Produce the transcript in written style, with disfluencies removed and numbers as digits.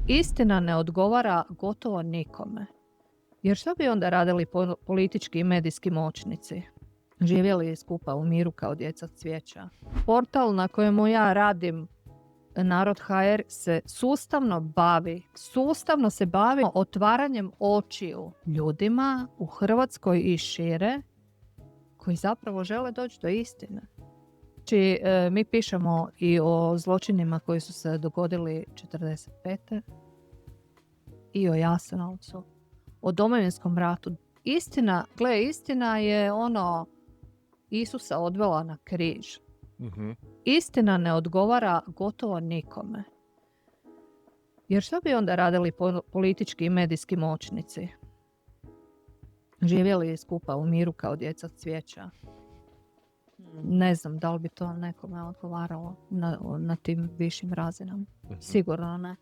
Istina ne odgovara gotovo nikome. Jer što bi onda radili politički i medijski moćnici? Živjeli skupa u miru kao djeca cvijeća. Portal na kojemu ja radim, Narod.hr, se sustavno se bavi otvaranjem očiju ljudima u Hrvatskoj i šire koji zapravo žele doći do istine. Znači, mi pišemo i o zločinima koji su se dogodili 1945. i o Jasenovcu, o Domovinskom ratu. Istina je Isusa odvela na križ. Mm-hmm. Istina ne odgovara gotovo nikome. Jer što bi onda radili politički i medijski moćnici? Živjeli skupa u miru kao djeca cvijeća. Ne znam da li bi to nekome odgovaralo na tim višim razinama. Sigurno ne.